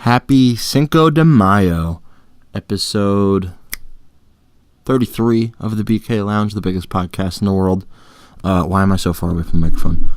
Happy Cinco de Mayo, episode 33 of the BK Lounge, the biggest podcast in the world. Why am I so far away from the microphone?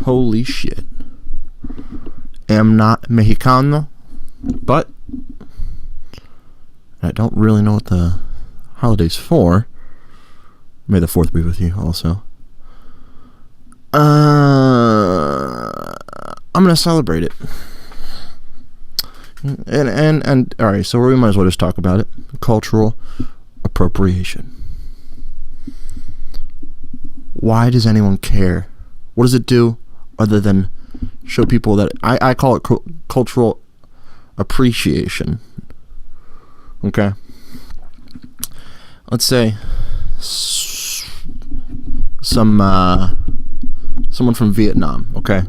Holy shit. Am not Mexicano, but I don't really know what the holiday's for. May the 4th be with you also. I'm gonna celebrate it. And all right, so we might as well just talk about it. Cultural appropriation. Why does anyone care? What does it do other than show people that I call it cultural appreciation? Okay. Let's say someone from Vietnam. Okay.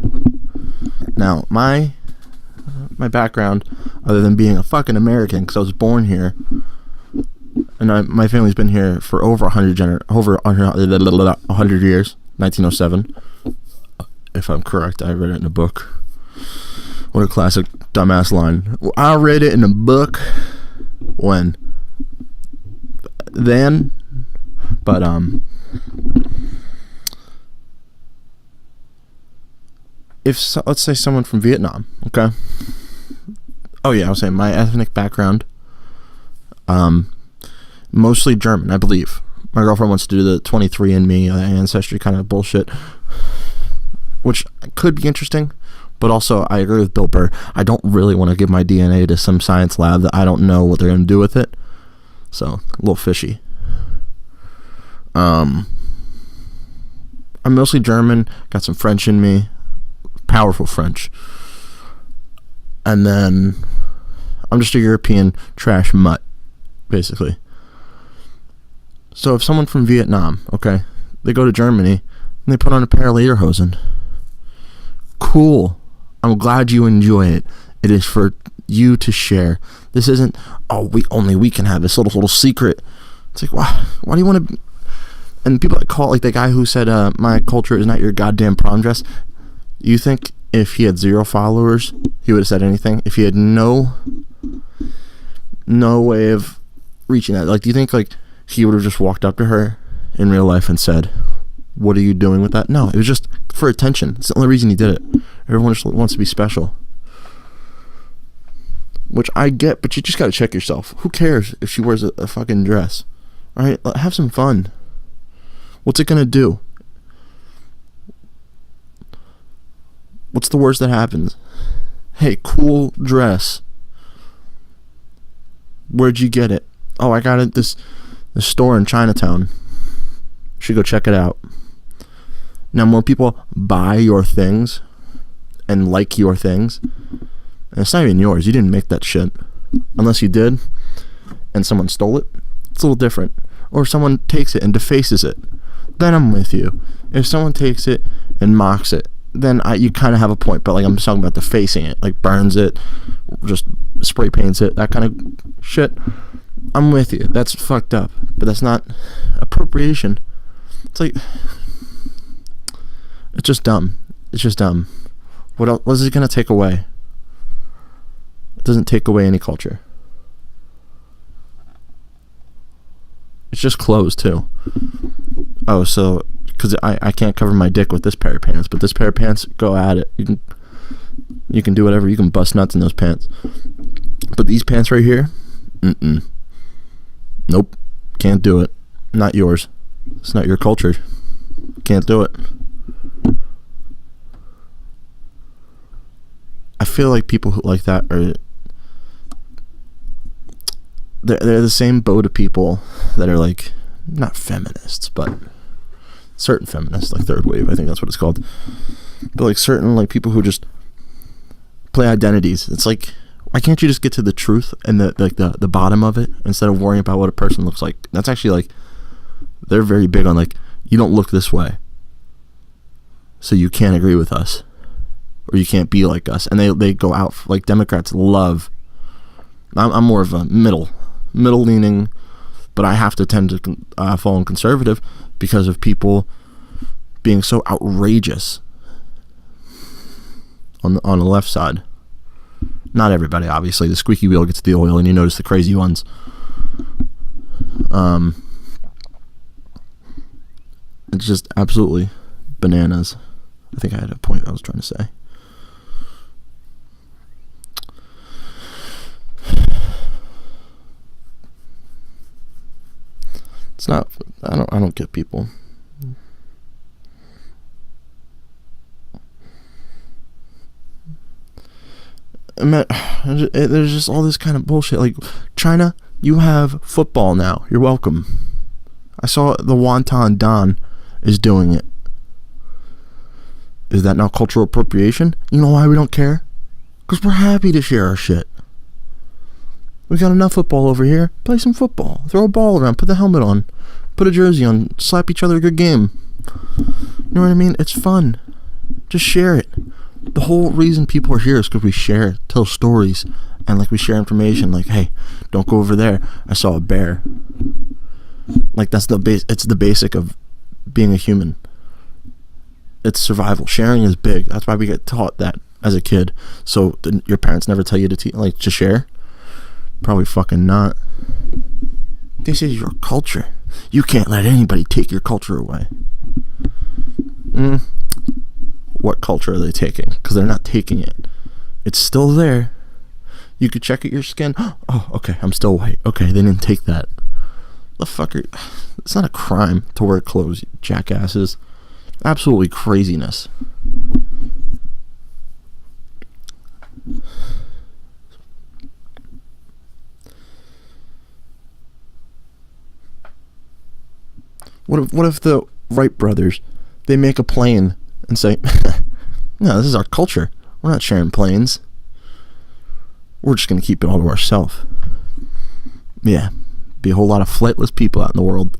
Now my background, other than being a fucking American, because I was born here, and my family's been here for over 100 years, 1907, if I'm correct. I read it in a book. What a classic dumbass line. I read it in a book when then, but let's say someone from Vietnam, okay? Oh yeah, I was saying my ethnic background, mostly German, I believe. My girlfriend wants to do the 23andMe ancestry kind of bullshit, which could be interesting, but also I agree with Bill Burr. I don't really want to give my DNA to some science lab that I don't know what they're going to do with it. So, a little fishy. I'm mostly German, got some French in me, powerful French. And then I'm just a European trash mutt, basically. So if someone from Vietnam, okay, they go to Germany and they put on a pair of lederhosen. Cool. I'm glad you enjoy it. It is for you to share. This isn't, we can have this little secret. It's like, why do you want to? And people that call it, like the guy who said, my culture is not your goddamn prom dress. You think if he had 0 followers, he would have said anything? If he had no way of reaching that, like, do you think like he would have just walked up to her in real life and said, "What are you doing with that?" No, it was just for attention. It's the only reason he did it. Everyone just wants to be special, which I get, but you just gotta check yourself. Who cares if she wears a fucking dress? All right, have some fun. What's it gonna do? What's the worst that happens? Hey, cool dress. Where'd you get it? Oh, I got it at this store in Chinatown. Should go check it out. Now, more people buy your things and like your things, and it's not even yours. You didn't make that shit. Unless you did, and someone stole it. It's a little different. Or if someone takes it and defaces it, then I'm with you. If someone takes it and mocks it, then you kind of have a point. But like, I'm just talking about defacing it, like burns it, just spray paints it, that kind of shit. I'm with you. That's fucked up, but that's not appropriation. It's like, it's just dumb. It's just dumb. What else? What is it gonna take away? It doesn't take away any culture. It's just clothes too. Oh, so because I can't cover my dick with this pair of pants, but this pair of pants, go at it. You can do whatever. You can bust nuts in those pants. But these pants right here, nope, can't do it. Not yours. It's not your culture. Can't do it. I feel like people who like that are they're the same boat of people that are like, not feminists, but certain feminists, like third wave, I think that's what it's called. But like certain like people who just play identities. It's like, why can't you just get to the truth and the bottom of it instead of worrying about what a person looks like? That's actually like, they're very big on like, you don't look this way, so you can't agree with us, or you can't be like us. And they go out, like Democrats love, I'm more of a middle leaning, but I have to tend to fall in conservative because of people being so outrageous on the left side. Not everybody, obviously. The squeaky wheel gets the oil, and you notice the crazy ones. It's just absolutely bananas. I think I had a point I was trying to say. It's not. I don't get people. There's just all this kind of bullshit. Like, China, you have football now. You're welcome. I saw the Wonton Don is doing it. Is that now cultural appropriation? You know why we don't care? Because we're happy to share our shit. We got enough football over here. Play some football. Throw a ball around. Put the helmet on. Put a jersey on. Slap each other a good game. You know what I mean? It's fun. Just share it. The whole reason people are here is because we share, tell stories, and like we share information. Like, hey, don't go over there. I saw a bear. Like, that's the base. It's the basic of being a human. It's survival. Sharing is big. That's why we get taught that as a kid. So your parents never tell you to share? Probably fucking not. This is your culture. You can't let anybody take your culture away. What culture are they taking? Because they're not taking it. It's still there. You could check at your skin. Oh, okay, I'm still white. Okay, they didn't take that. The fucker. It's not a crime to wear clothes, you jackasses. Absolutely craziness. What if the Wright brothers, they make a plane and say, no, this is our culture. We're not sharing planes. We're just going to keep it all to ourselves. Yeah. Be a whole lot of flightless people out in the world.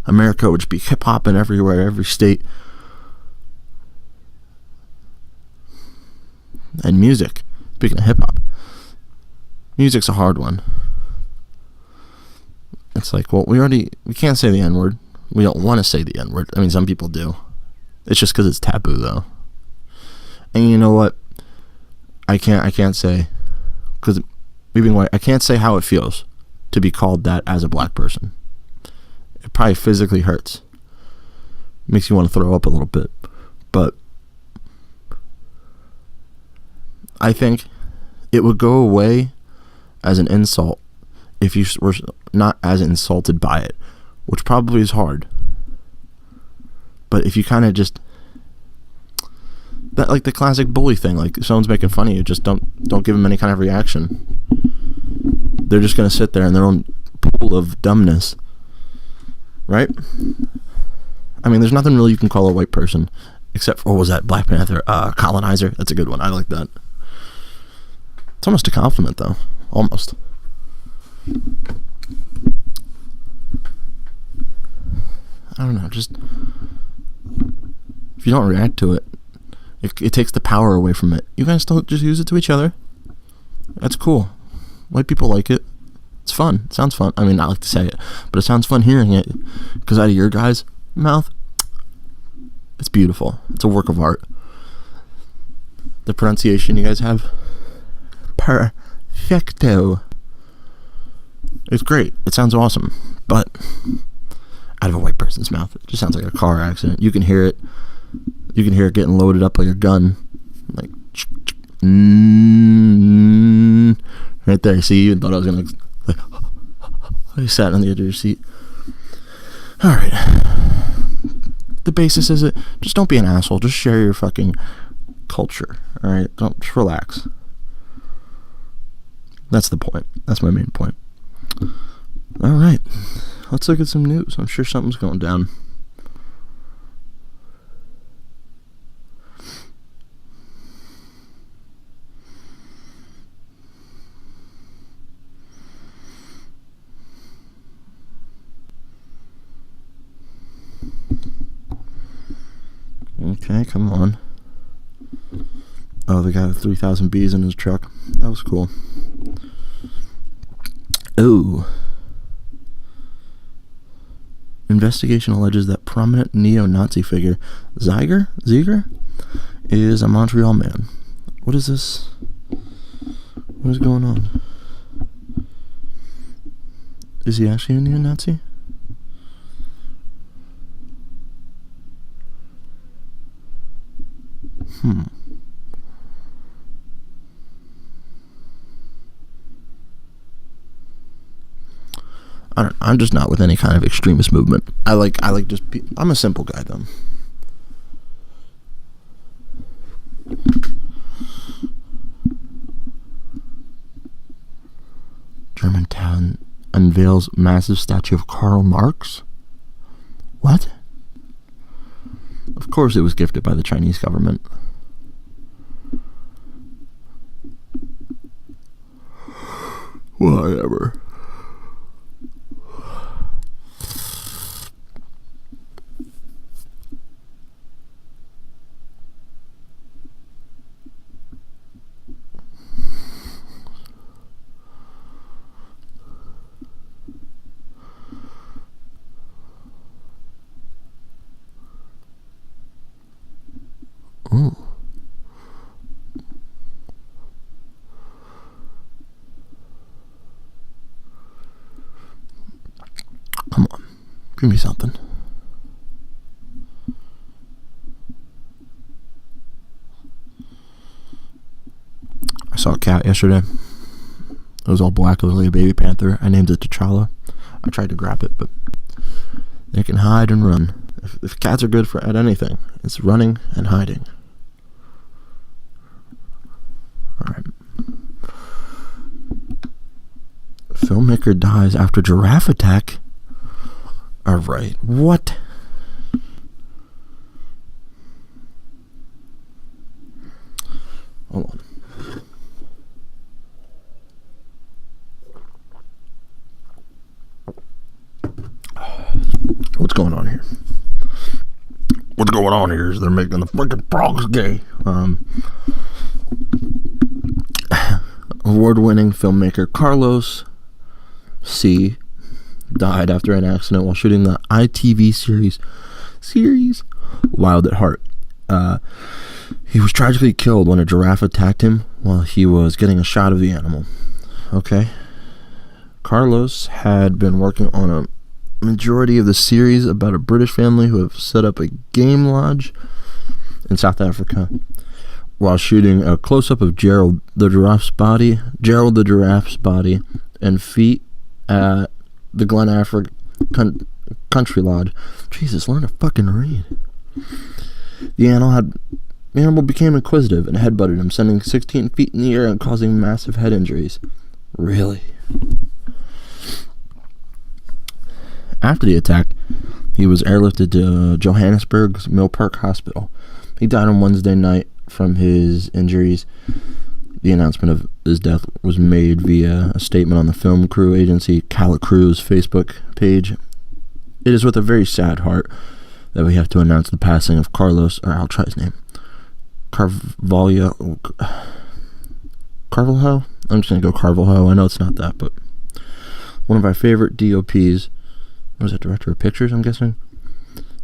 America would just be hip-hopping everywhere, every state. And music. Speaking of hip-hop. Music's a hard one. It's like, well, we can't say the N-word. We don't want to say the N-word. I mean, some people do. It's just because it's taboo, though. And you know what? I can't say, because being white, I can't say how it feels to be called that as a black person. It probably physically hurts. Makes you want to throw up a little bit. But I think it would go away as an insult if you were not as insulted by it, which probably is hard. But if you kind of just, that, like the classic bully thing, like if someone's making fun of you, just don't give them any kind of reaction. They're just gonna sit there in their own pool of dumbness, right? I mean, there's nothing really you can call a white person except for, what was that, Black Panther, colonizer. That's a good one. I like that. It's almost a compliment, though. Almost. I don't know, just, if you don't react to it, it takes the power away from it. You guys still just use it to each other. That's cool. White people like it. It's fun. It sounds fun. I mean, I like to say it, but it sounds fun hearing it, because out of your guys' mouth, it's beautiful. It's a work of art. The pronunciation you guys have, perfecto. It's great. It sounds awesome, but out of a white person's mouth, it just sounds like a car accident. You can hear it. You can hear it getting loaded up like a gun, like right there. See, you even thought I was gonna, like, I sat on the edge of your seat. All right. The basis is it. Just don't be an asshole. Just share your fucking culture. All right. Don't, just relax. That's the point. That's my main point. All right. Let's look at some news. I'm sure something's going down. Okay, come on. Oh, the guy with 3,000 bees in his truck. That was cool. Oh. Investigation alleges that prominent neo-Nazi figure Ziegler is a Montreal man. What is this? What's going on? Is he actually a neo-Nazi? I'm just not with any kind of extremist movement. I like I'm a simple guy though. Germantown unveils massive statue of Karl Marx? What? Of course it was gifted by the Chinese government. Whatever. Ooh. Come on, give me something. I saw a cat yesterday. It was all black. It was like a baby panther. I named it T'Challa. I tried to grab it, but they can hide and run. If cats are good at anything, it's running and hiding. Alright. Filmmaker dies after giraffe attack. Alright, what? Hold on. What's going on here? What's going on here is they're making the fucking frogs gay. Award-winning filmmaker Carlos C. died after an accident while shooting the ITV series Wild at Heart. He was tragically killed when a giraffe attacked him while he was getting a shot of the animal. Okay. Carlos had been working on a majority of the series about a British family who have set up a game lodge in South Africa while shooting a close-up of Gerald the giraffe's body and feet at the Glen Affric Country Lodge. Jesus, learn to fucking read. The animal became inquisitive and headbutted him, sending 16 feet in the air and causing massive head injuries. Really? After the attack, he was airlifted to Johannesburg's Mill Park Hospital. He died on Wednesday night from his injuries. The announcement of his death was made via a statement on the film crew agency Cala Crew's Facebook page. It is with a very sad heart that we have to announce the passing of Carlos, or I'll try his name, Carvalho? I'm just going to go Carvalho. I know it's not that, but one of our favorite DOPs. Was it director of pictures, I'm guessing?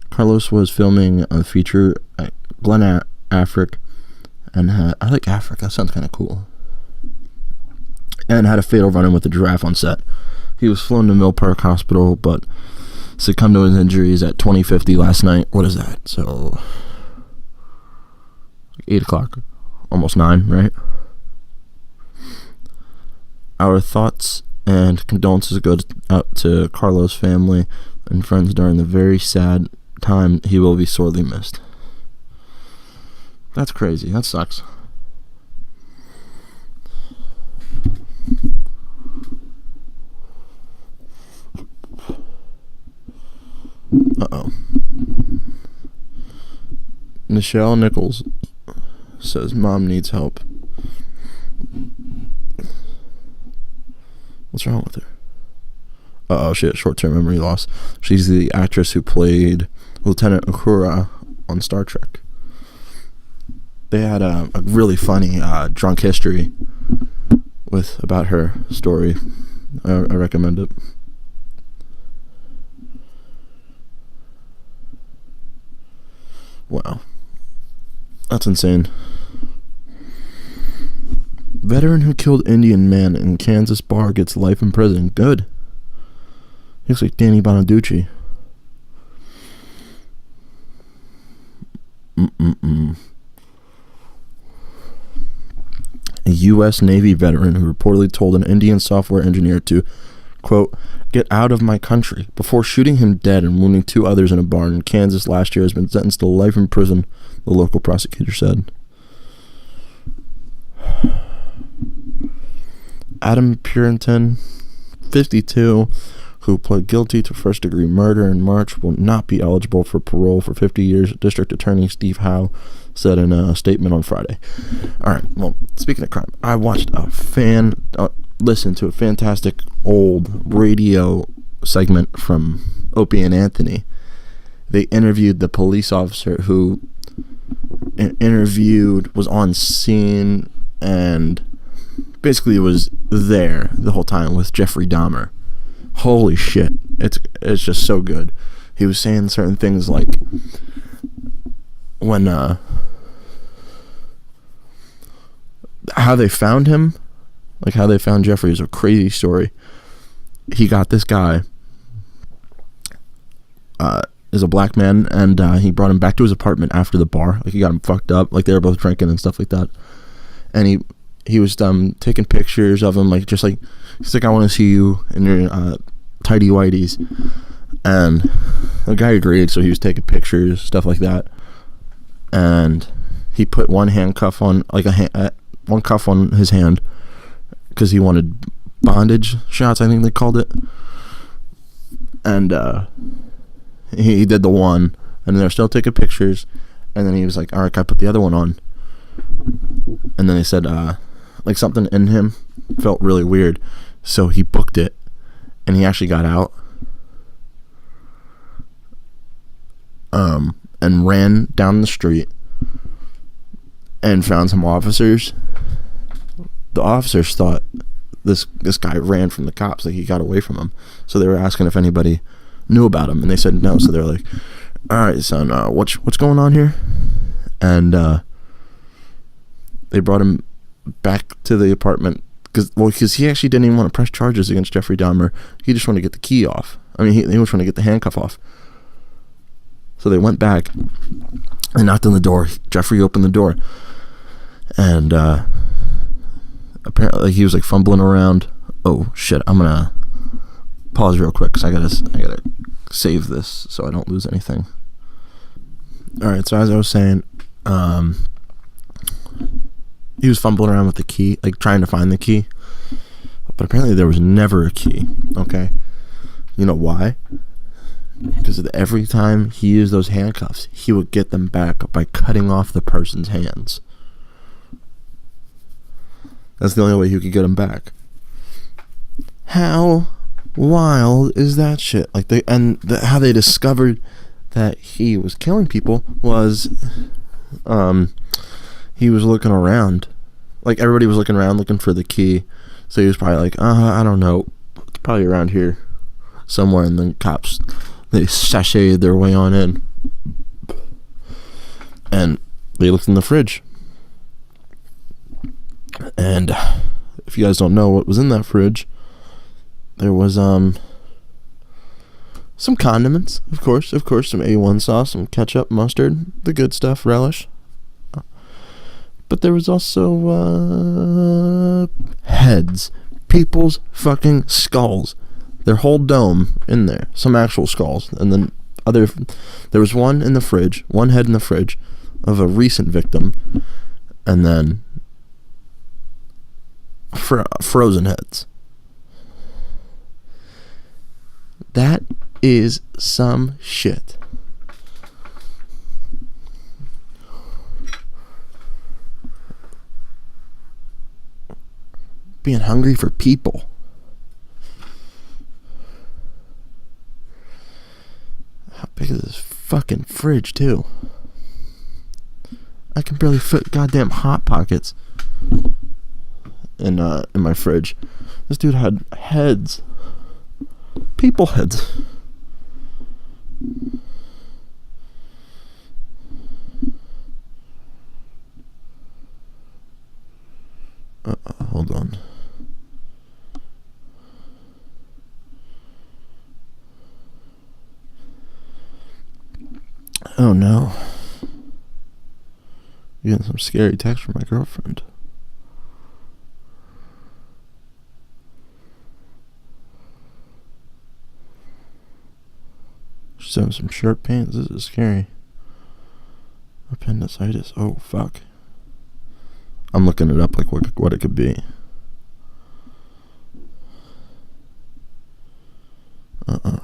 Carlos was filming a feature at Glen Affric, and I like Africa, that sounds kind of cool, and had a fatal run-in with a giraffe on set. He was flown to Mill Park Hospital, but succumbed to his injuries at 20:50 last night. What is that? So 8 o'clock, almost 9, right? Our thoughts and condolences go out to Carlos' family and friends during the very sad time. He will be sorely missed. That's crazy. That sucks. Uh-oh. Nichelle Nichols says mom needs help. What's wrong with her? Oh shit, short-term memory loss. She's the actress who played Lieutenant Uhura on Star Trek. They had a really funny drunk history about her story. I recommend it. Wow. That's insane. Veteran who killed Indian man in Kansas bar gets life in prison. Good. He looks like Danny Bonaducci. A U.S. Navy veteran who reportedly told an Indian software engineer to, quote, get out of my country before shooting him dead and wounding 2 others in a barn in Kansas last year has been sentenced to life in prison, the local prosecutor said. Adam Purinton, 52, who pled guilty to first-degree murder in March, will not be eligible for parole for 50 years, District Attorney Steve Howe said in a statement on Friday. All right, well, speaking of crime, I watched listened to a fantastic old radio segment from Opie and Anthony. They interviewed the police officer who was on scene and basically was there the whole time with Jeffrey Dahmer. Holy shit, it's just so good. He was saying certain things like when how they found him, like how they found Jeffrey is a crazy story. He got this guy is a black man, and he brought him back to his apartment after the bar. Like, he got him fucked up, like they were both drinking and stuff like that. And he was taking pictures of him, like, just like, he's like, I want to see you in your tidy whities. And the guy agreed, so he was taking pictures, stuff like that. And he put one handcuff on, like one cuff on his hand, because he wanted bondage shots, I think they called it. And he did the one, and they're still taking pictures. And then he was like, all right, I put the other one on. And then they said, like, something in him felt really weird, so he booked it, and he actually got out, and ran down the street and found some officers. The officers thought this guy ran from the cops, like he got away from them, so they were asking if anybody knew about him, and they said no. So they're like, all right, son, what's going on here? And they brought him back to the apartment because he actually didn't even want to press charges against Jeffrey Dahmer. He just wanted to get the key off. I mean, he was trying to get the handcuff off. So they went back and knocked on the door. Jeffrey opened the door, and apparently he was like fumbling around. Oh shit! I'm gonna pause real quick because I gotta save this so I don't lose anything. All right. So as I was saying, he was fumbling around with the key, like trying to find the key, but apparently there was never a key. Okay, you know why? Because every time he used those handcuffs, he would get them back by cutting off the person's hands. That's the only way he could get them back. How wild is that shit? Like how they discovered that he was killing people was, he was looking around. Like, everybody was looking around looking for the key, so he was probably like, I don't know, it's probably around here somewhere. And then cops, they sashayed their way on in, and they looked in the fridge. And if you guys don't know what was in that fridge, there was some condiments, of course, some A1 sauce, some ketchup, mustard, the good stuff, relish. But there was also heads, people's fucking skulls, their whole dome in there, some actual skulls, and then there was one in the fridge, one head in the fridge of a recent victim, and then frozen heads. That is some shit. Being hungry for people. How big is this fucking fridge, too? I can barely fit goddamn Hot Pockets in my fridge. This dude had heads. People heads. Oh no. You're getting some scary text from my girlfriend. She's having some sharp pains. This is scary. Appendicitis. Oh fuck. I'm looking it up like what it could be. Uh-oh.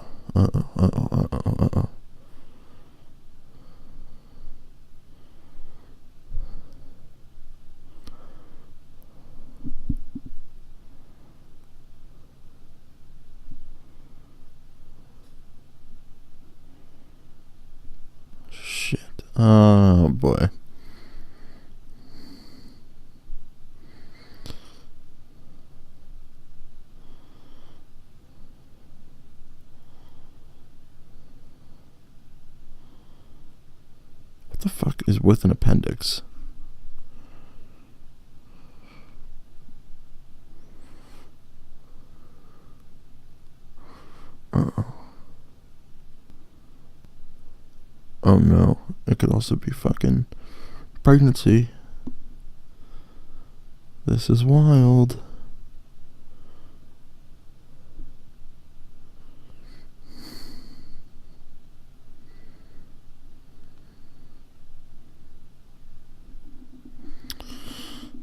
Shit. Oh boy. What the fuck is with an appendix? Oh no, it could also be fucking pregnancy. This is wild.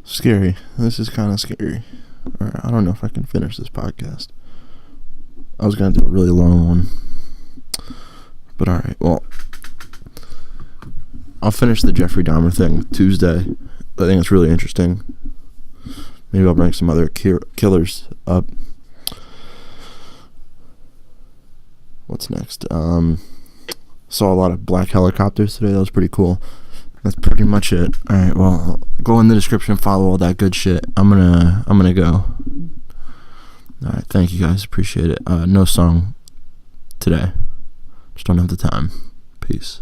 Scary. This is kind of scary. Alright, I don't know if I can finish this podcast. I was gonna do a really long one. But alright, well, I'll finish the Jeffrey Dahmer thing Tuesday. I think it's really interesting. Maybe I'll bring some other killers up. What's next? Saw a lot of black helicopters today. That was pretty cool. That's pretty much it. Alright, well, go in the description, follow all that good shit. I'm gonna go. Alright, thank you guys. Appreciate it. No song today. Just don't have the time. Peace.